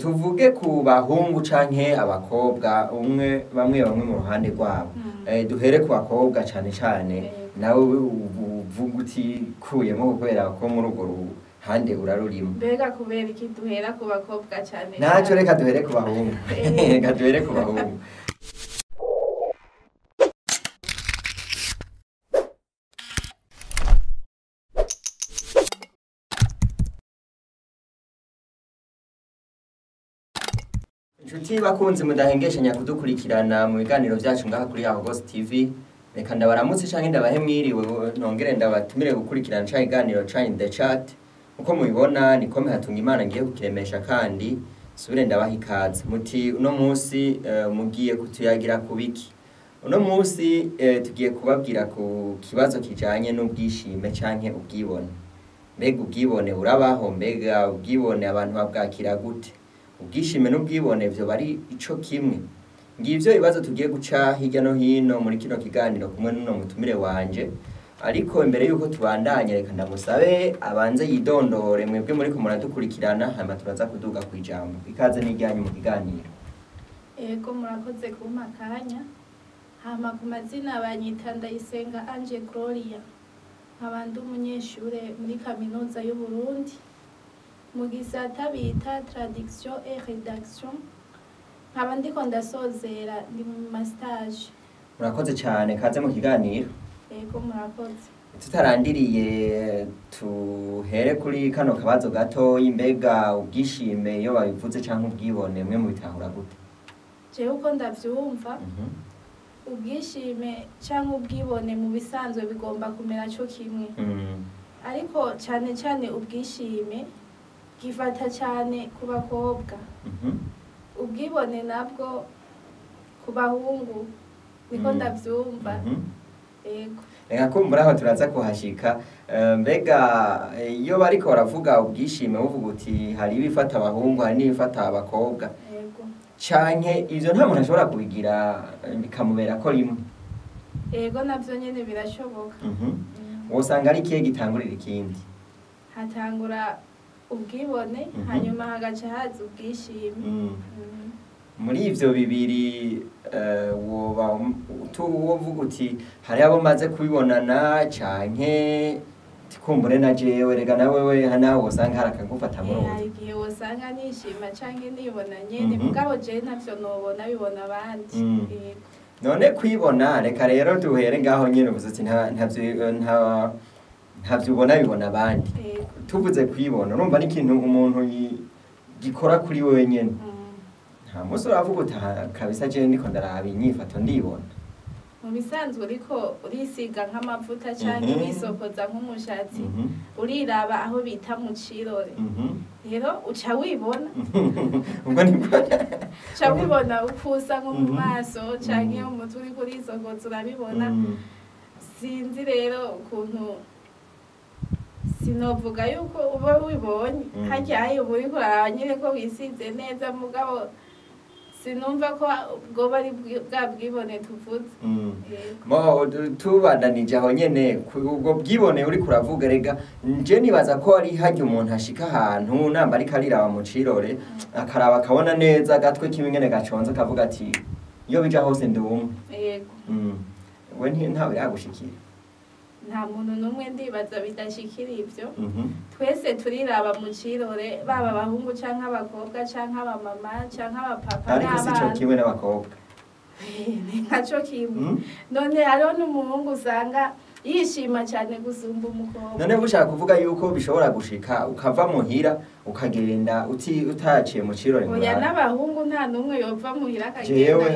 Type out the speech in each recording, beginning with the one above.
tuvuge ku bahungu canke abakobwa bamwe mu ruhande rwabo duhere ku bakobwa cane cane nawe uvuga uti kuyemo kubera ko muri urwo ruhande urarurimo mbega kubera iki duhera ku bakobwa cane naco reka duhere ku bahungu reka duhere ku bahungu Inshuti bakunzi mudahengeshanya kudukurikirana mu biganiro byacu ngaha kuri Ahogos TV reka ndabaramutse canke ndabahe mwiriwe nongere ndabatumire gukurikirana ca iganiro ca in the chat uko mubibona niko Hatunga Imana ngiye kukiremesha kandi subire ndabaha ikaze muti uno munsi mugiye kutuyagira kubiki uno munsi tugiye kubabwira ku kibazo kijanye n'ubwishime canke ubwibone mbega ubwibone urabaho mbega ubwibone abantu babwakira gute ubwishime n'ubwibone byo bari ico kimwe ngivyo ibibazo tugiye guca hirya no hino muri kino kiganiro kumwe n'uno mutumire wanje ariko imbere yuko tubandanye reka ndamusabe abanze yidondore mwebwe muri ko muradukurikirana hama turaza kuduga kwijambo ikaze n'ijyanye mu kiganiro ego murakoze kumakanya hama ku mazina banyita Ndayisenga Ange Gloria nkabandi umunyeshure muri kaminuza y'u Burundi mu gisata bita traduction et rédaction nkaba ndiko ndasozera ndi mu mastage murakoze cyane kaze mu kiganiro ego murakoze tutarandiriye tuhere kuri kano kabazo gato imbega ubwishime iyo babivuze canke ubwibone mwe mu bitahura gute jewe uko ndavyumva ubwishime canke ubwibone mu bisanzwe bigomba kumera cyo kimwe ariko cyane ubwishime gifata cyane ku bakobwa ubwibone nabwo ku bahungu niko ndavyumva ego reka kumbura aho turaza kuhashika mbega iyo bariko baravuga ubwishime uvuga uti hari ibifata abahungu hari n'ibifata abakobwa ego canke ivyo nta muntu ashobora kubigira bikamubera ko rimwe ego navyo nyene birashoboka wosanga ari ikihe gitangurira ikindi hatangura ubwibone hanyuma hagaca haza ubwishime muri ivyo bibiri woba wovuga uti hari abo maze kubibonana canke tikumbure na jewe rega nawe we nawe wosanga hari akagufata muri ubu igihe wosanga nishima canke nibona nyene mugabo je ntavyo nobona bibona abandi none kwibona reka rero duhere ngaho nyene uvuze uti ntavyo ubona bibona abandi tuvuze kwibona urumva n'ikintu umuntu gikora kuri wewe nyene nta musi uravuga uti kabisa je ndiko ndaraba inyifato ndibona mu bisanzwe uriko urisiga nk'amavuta canke wisokoza nk'umushatsi uriraba aho bita mu cirore rero uca wibona ubwo nibwo uca wibona upusa nko mu maso canke umutwe uriko urisokoza urabibona sinzi rero ukuntu sinovuga yuko uba wibonye harya uba uriko uraraba nyene ko wisize neza mugabo sinumva ko bwoba ari bwa bwibone tuvuze tubandanije aho nyene ubwo bwibone uri kuravuga rega nje nibaza ko ari harya umuntu ashika ahantu namba ariko ariraba mu cirore akaraba akabona neza agatwe k'ibingene gaconze akavuga ati iyo bija hose ndi umwe yego we ntawe yagushikira nta muntu numwe ndibaza bidashikira ivyo twese turiraba mu cirore baba abahungu canke abakobwa canke abamama canke abapapa ariko si co kimwe n'abakobwa nkaco kimwe none hariho n'umuhungu usanga yishima cyane gusumba umukobwa none bushaka kuvuga yuko bishobora gushika ukava muhira ukagenda utaciye mu cirore oya n'abahungu nta numwe yova muhira akagenda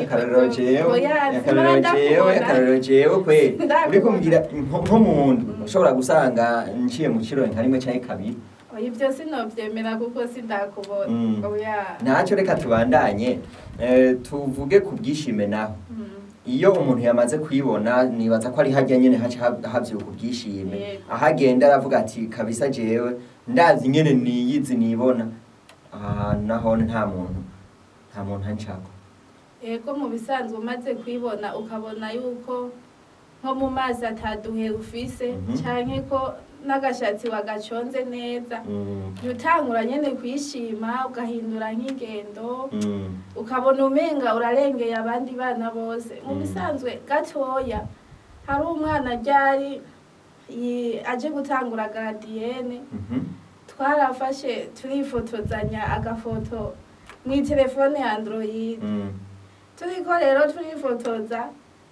akarorero jewe kwe uri kumbwira nko muntu ushobora gusanga nciye mu cirore nka rimwe canke kabiri ibyo sinovyemera kuko sindakubona oya naco reka tubandanye tuvuge ku bwishime naho iyo umuntu yamaze kwibona nibaza ko ari harya nyene havyuka ubwishime ahagenda aravuga ati kabisa jewe ndazi nyene niyizi nibona naho nta muntu hancako ego mu bisanzwe umaze kwibona ukabona yuko nko mu mazi ataduhe ufise canke ko n'agashatsi wagaconze neza utangura nyene kwishima ugahindura nk'ingendo ukabona umenga urarengeye abandi bana bose mu bisanzwe gatoya hari umwana ryari aje gutangura gardienne twarafashe turifotozanya agafoto mw'itelefone ya Android turiko rero turifotoza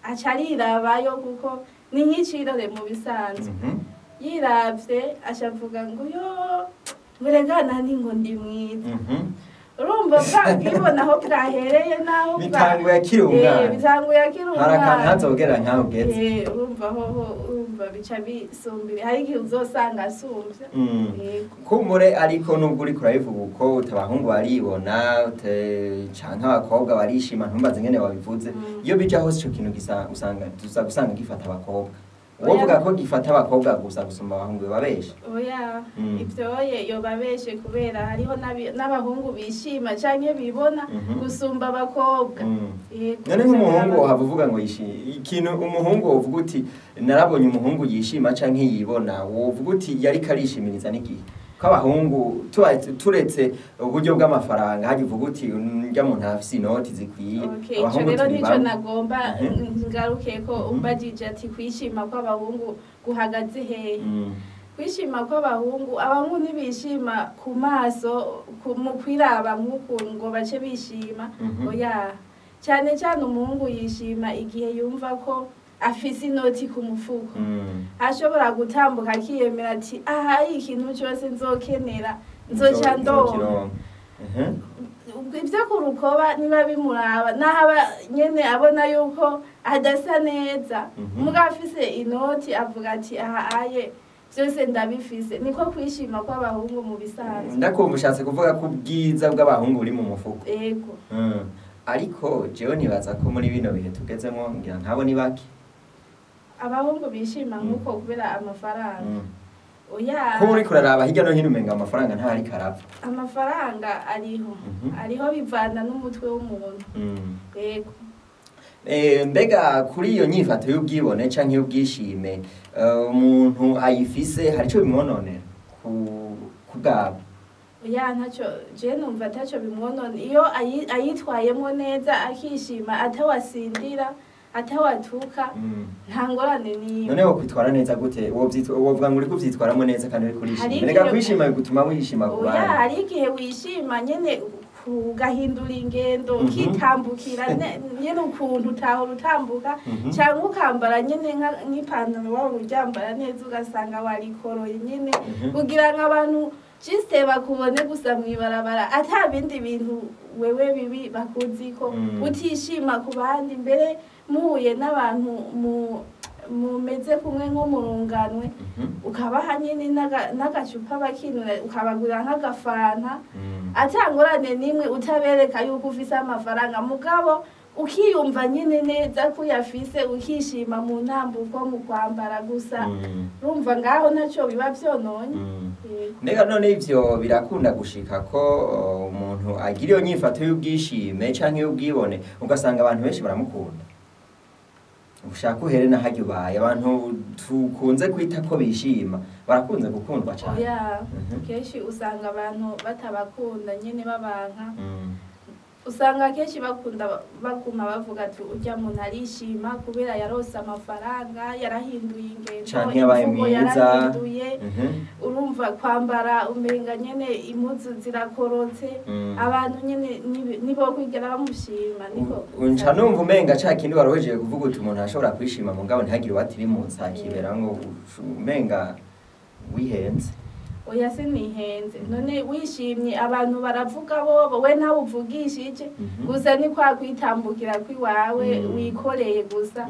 aca arirabayo kuko ni nk'icirore mu bisanzwe yiravye ashavuga ngo yo muregana ni ngo ndi mwiza urumva bwibona aho bwahereye naho bitanguye akiri umwana bitanguye akiri umwana hari akantu hazogera nkaho ugeze urumva urumva bica bisumbire hari igihe uzosanga asumvye kumure ariko nubwo uriko urabivuga uko utabahungu baribona canke abakobwa barishima ntumbaze ngene wabivuze iyo bija hose ico kintu usanga gifata abakobwa wovuga ko gifata abakobwa gusa gusumba abahungu babeshe oya ivyoye yo babeshe kubera hariho n'abahungu bishima canke bibona gusumba abakobwa none nk'umuhungu havuga ngo ikintu umuhungu wovuga uti narabonye umuhungu yishima canke yibona wovuga uti yari karishimiriza n'igihe ko abahungu turetse uburyo bw'amafaranga haje uvuga uti njya mu ntafisi inoti zikwiye abahungu rero nico nagomba ngaruke ko umbajije ati kwishima ko abahungu guhagaze hehe kwishima ko abahungu ntibishima ku maso mu kwiraba nk'ukuntu ngo bace bishima oya cyane cyane umuhungu yishima igihe yumva ko afise inoti ku mufuko ashobora gutambuka akiyemera ati aha ikintu cyose nzokenera nzoca ndonka ibyo ku rukoba niba bimuraba naho nyene abona yuko adasa neza muga afise inoti avuga ati aha aye byose ndabifise niko kwishima kw'abahungu mu bisanzwe ndakumva ushatse kuvuga ko ubwiza bw'abahungu buri mu mufuko yego ariko jewe nibaza ko muri bino bihe tugezemo ngira nkabo ni bake abahungu bishima nk'uko kubera amafaranga oya ko uri kuraraba hirya no hino umenga amafaranga ntari karapfa amafaranga ariho bivana n'umutwe w'umuntu yego mbega kuri iyo nyifato y'ubwibone canke y'ubwishime umuntu ayifise hari ico bimwononera ku bwabo oya ntacyo je numva ntacyo bimwononera iyo ayitwayemo neza akishima atawasindira atawatuka nta ngorane niyo none wokwitwara neza gute wovuga ngo uri kuvyitwaramo neza kandi uri kurishima rega kwishima bigutuma wishima ku bandi oya hari igihe wishima nyene ugahindura ingendo ukitambukira nyene ukuntu utahora utambuka cyangwa ukambara nyene nk'ipantaro waba uryambara neza ugasanga warikoroye nyene kugira ngo abantu juste bakubone gusa mwibarabara ata bindi bintu wewe bibi bakuziko utishima ku bandi mbere muhuye n'abantu mumeze kumwe nko murunganwe ukabaha nyine n'agacupa bakinura ukabagurira nk'agafanta atangorane nimwe utabereka yuko ufise amafaranga mugabo ukiyumva nyine neza ko yafise ukishima mu ntambuko mu kwambara gusa urumva ngaho ntacyo biba vyononye mbega none ivyo birakunda gushika ko umuntu agira iyo nyifato y'ubwishime canke y'ubwibone ugasanga abantu benshi baramukunda ushaka uhere na haryo baye abantu tukunze kwita ko bishima barakunze gukundwa cyane kenshi usanga abantu batabakunda nyene babanka usanga kenshi baguma bavuga ati urya muntu arishima kubera yarose amafaranga yarahinduye ingendo imvugo yarahinduye urumva kwambara umenga nyene impuzu zirakorotse abantu nyene nibo kwigera bamushima niko unca numva umenga ca kindi warohejeje kuvuga uti umuntu ashobora kwishima mu ngabo ntihagire uwatiri munsi akibera ngo umenga wihenze oya sinihenze none wishimye abantu baravuga bo we ntawe uvugishije gusa ni kwa kwitambukira kwiwawe wikoreye gusa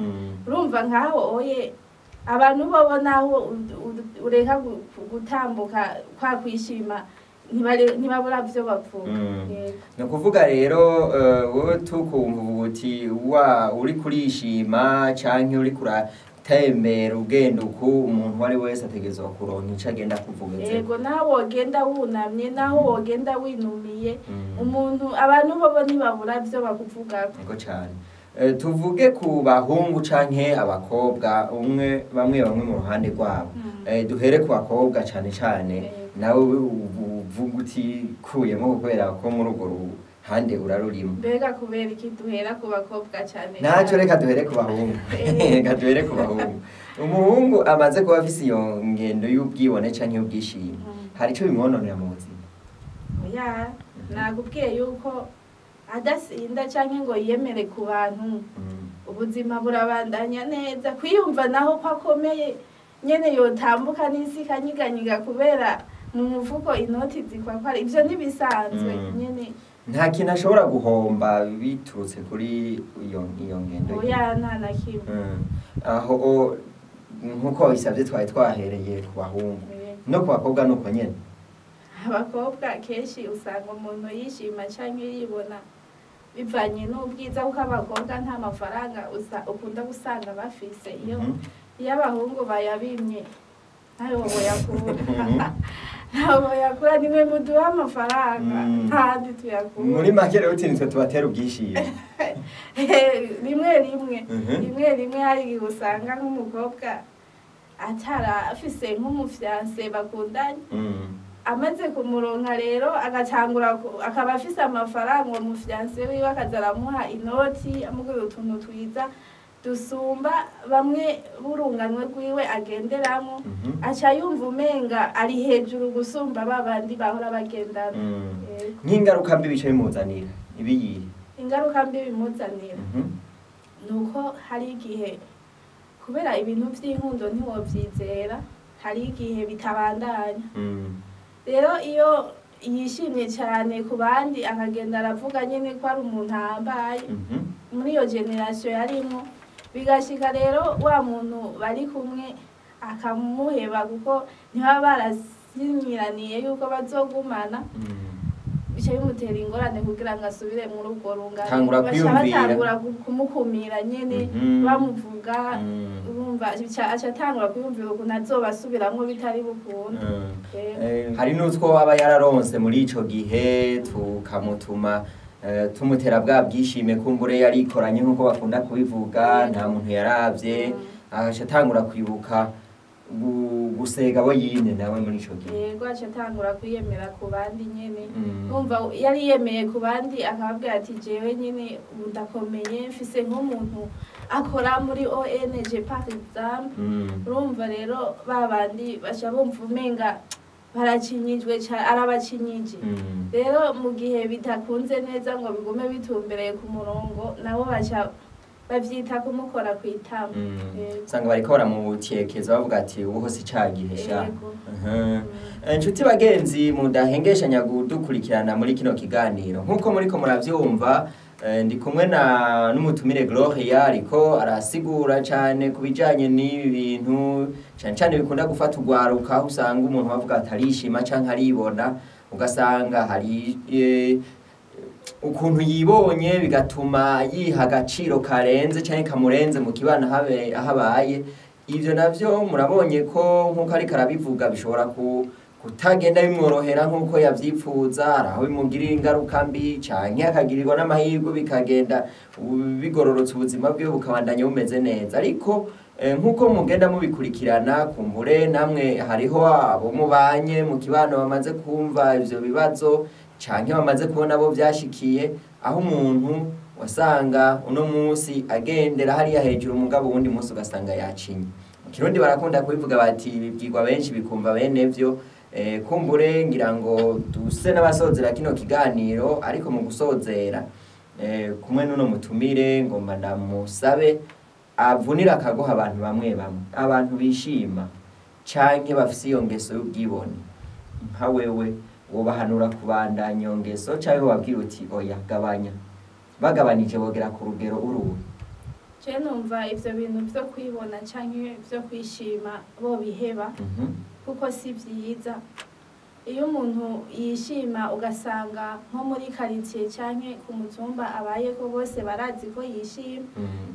urumva nkaho oye abantu bobo naho ureka gutambuka kwa kwishima ntibabura byo bavuga no kuvuga rero wowe tukumva uti uri kurishima canke uri kura tembera ugenda uko umuntu wari wese ategezwa kuronka ico agenda kuvuga yego naho wogenda wunamye naho wogenda winumiye umuntu abantu bobo ntibabura byo bakuvuga yego cyane tuvuge ku bahungu canke abakobwa bamwe mu ruhande rwabo. Duhere ku bakobwa cane cane nawe uvuga uti kuyemo kubera ko muri urwo ruhande urarurimo. Mbega kubera iki duhera ku bakobwa cane? Naco reka duhere ku bahungu. Reka duhere ku bahungu. Umuhungu amaze kuba afise iyo ngendo y'ubwibone canke y'ubwishimo, hari ico bimwononera mu buzima? Oya, nakubwiye yuko adasinda canke ngo yiyemere ku bantu, ubuzima burabandanya neza. Kwiyumva naho ko akomeye nyene yotambuka n'isi kanyiganyiga kubera mu mufuko inoti zikwakwa, ivyo ntibisanzwe nyene. Nta kintu ashobora guhomba biturutse kuri iyo ngendo? Oya, nta na kimwe. Aho nkuko bisabye twari twahereye ku bahungu, no ku bakobwa nuko nyene. Abakobwa kenshi usanga umuntu yishima canke yibona bivanye n'ubwiza, kuko abakobwa nta mafaranga ukunda gusanga bafise. Iyo abahungu bayabimye ntayo boyakura, nimwe muduha amafaranga ntandi tuyakura. Muri make rero uti nitwe tubatera ubwishime. rimwe rimwe hari igihe usanga nk'umukobwa atarafise nk'umufyanse bakundanye, amaze kumuronka rero agatangura akaba afise amafaranga, uwo mufyanse wiwe akaza aramuha inoti amubwira utuntu twiza dusumba bamwe burunganwe rwiwe agenderamo, aca yumva umenga ari hejuru gusumba babandi bahora bagendana. Nk'ingaruka mbi bice bimuzanira ibiyihe? Ingaruka mbi bimuzanira nuko hari igihe kubera ibintu vy'inkundo ntiwovyizera, hari igihe bitabandanya. Rero iyo yishimye cyane ku bandi akagenda aravuga nyene ko ari umuntu ahambaye muri iyo generation yarimo, bigashika rero wa muntu bari kumwe akamuheba kuko ntibaba barasinyiraniye yuko bazogumana, bica bimutera ingorane kugira ngo asubire muri urwo rungano. Batangura kumukumira nyene bamuvuga, urumva aca atangura kwiyumvira ukuntu azobasubiramwo bitari bukunda. Hari n'utwo aba yararonse muri ico gihe tukamutuma tumutera bwa bwishime, kumbure yarikoranye nk'uko bakunda kubivuga, nta muntu yaravye, aca atangura kwibuka gusega abo yine nawe muri ico gihe. Yego, aca atangura kwiyemera ku bandi nyene. Umva yari yemeye ku bandi akababwira ati jewe nyene ubu ndakomeye, mfise nk'umuntu akora muri ONG par exemple. Urumva rero babandi baca bumva umenga baracinyijwe arabacinyije. Rero mu gihe bitakunze neza ngo bigume bitumbereye ku murongo, nabo baca bavyita kumukora kwitama. Usanga bariko baramutiyekeza bavuga ati ubu hose cagihe sha. Inshuti bagenzi mudahengeshanya gudukurikirana muri kino kiganiro, nkuko muriko muravyumva, ndi kumwe n'umutumire Gloria ariko arasigura cyane kubijanye n'ibi bintu cyane bikunda gufata ugwaruka, usanga umuntu bavuga atarishima canke aribona, ugasanga hari ukuntu yibonye bigatuma yiha agaciro karenze canke kamurenze mu kibana habaye. Ivyo navyo murabonye ko nkuko ariko arabivuga bishobora kutagenda bimworohera nkuko yavyipfuza, araho bimugirira ingaruka mbi canke akagirirwa n'amahirwe bikagenda bigororotse ubuzima bwiwe bukabandanya bumeze neza. Ariko nkuko mugenda mubikurikirana, kumbure namwe hariho abo mubanye mu kibano bamaze kumva ivyo bibazo canke bamaze kubona abo vyashikiye, aho umuntu wasanga uno musi agendera hariya hejuru umugabo wundi musi ugasanga yacinye. Mu Kirundi barakunda kubivuga bati bibwirwa benshi bikumva bene vyo. Kumbure ngira ngo duse n'abasozera kino kiganiro, ariko mu gusozera kumwe n'uno mutumire ngomba ndamusabe avunira akagoha abantu bamwe abantu bishima canke bafise iyo ngeso y'ubwibone. Nka wewe wobahanura kubandanya iyo ngeso canke wabwira uti oya gabanya, bagabanije bogera ku rugero uruwe? Je numva ivyo bintu vyo kwibona canke vyo kwishima bo biheba, kuko si vyiza. Iyo umuntu yishima ugasanga nko muri quartier canke ku mutumba abaye ko bose barazi ko yishima,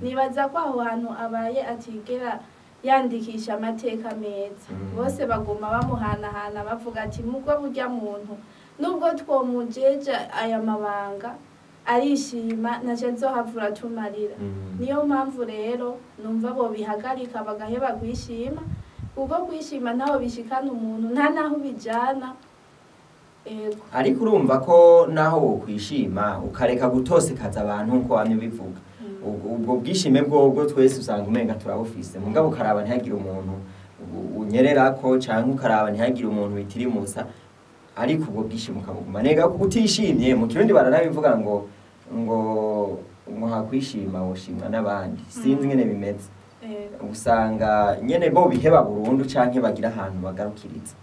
nibaza ko aho hantu abaye atigera yandikisha amateka meza. Bose baguma bamuhanahana bavuga ati mubwo burya muntu nubwo twomujeja aya mabanga arishima naje nzohavura tumarira. Niyo mpamvu rero numva bo bihagarika bagaheba kwishima, kuko kwishima naho bishikana umuntu nta naho bijana. Ariko urumva ko naho wo kwishima ukareka gutosekaza abantu nko wamye bivuga, ubwo bwishime bwo twese usanga umenga turabufise, mugabo ukaraba ntihagire umuntu unyererako canke ukaraba ntihagire umuntu bitirimusa, ariko ubwo bwishime ukabuguma. Nega utishimye mu kirundi baranabivuga ngo hakwishima woshimwa n'abandi, sinzi ngene bimeze. Usanga nyene bo biheba burundu canke bagira ahantu bagarukiriza.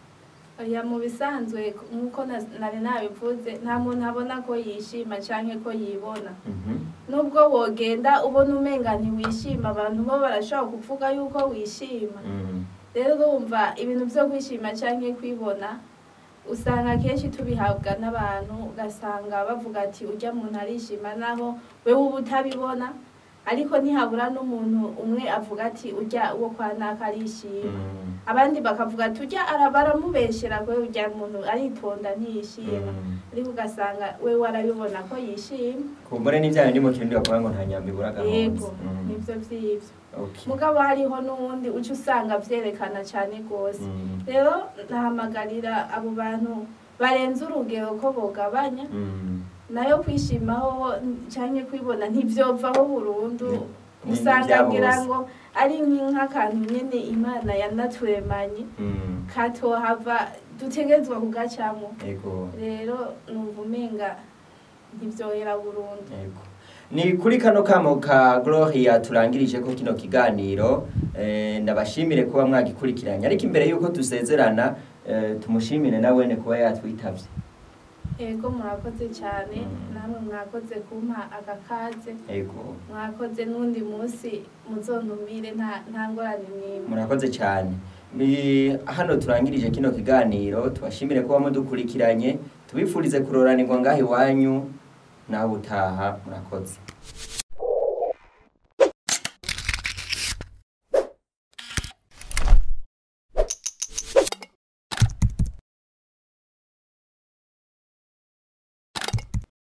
Oya, mu bisanzwe nkuko nari nabivuze, nta muntu abona ko yishima canke ko yibona. Nubwo wogenda ubona umenga ntiwishima, abantu bo barashobora kuvuga yuko wishima. Rero urumva ibintu vyo kwishima canke kwibona usanga kenshi tubihabwa n'abantu, ugasanga bavuga ati urya muntu arishima naho wewe uba utabibona, ariko ntihabura n'umuntu umwe avuga ati urya uwo kwa naka arishima. Abandi bakavuga ati urya baramubeshera ko urya muntu aritonda ntiyishima, ariko ugasanga wewe warabibona ko yishima. Kumbure n'ivyaye ni mu kirundi bavuga ngo nta nyambi buraga hose. Yego, nivyo vyivyo. Mugabo hariho n'uwundi uca usanga vyerekana cane gose. Rero nahamagarira abo bantu barenze urugero ko bogabanya, nayo kwishimaho canke kwibona ntivyovaho burundu. Usanga ngira ngo ari nk'akantu nyene Imana yanaturemanye katohava dutegezwa kugacamo. Rero numva umenga ntivyohera burundu. Ni kuri kano kamo ka Gloria turangirije ko kino kiganiro, ndabashimire kuba mwagikurikiranye, ariko imbere yuko dusezerana tumushimire nawene kuba yatwitavye. Ego murakoze cyane, namwe mwakoze kumpa agakaze. Mwakoze n'undi munsi muzontumire nta ngorane n'imwe. Murakoze cyane. Hano turangirije kino kiganiro, tubashimire kuba mudukurikiranye, tubifurize kuroranirwa ngaho iwanyu naho utaha. Murakoze.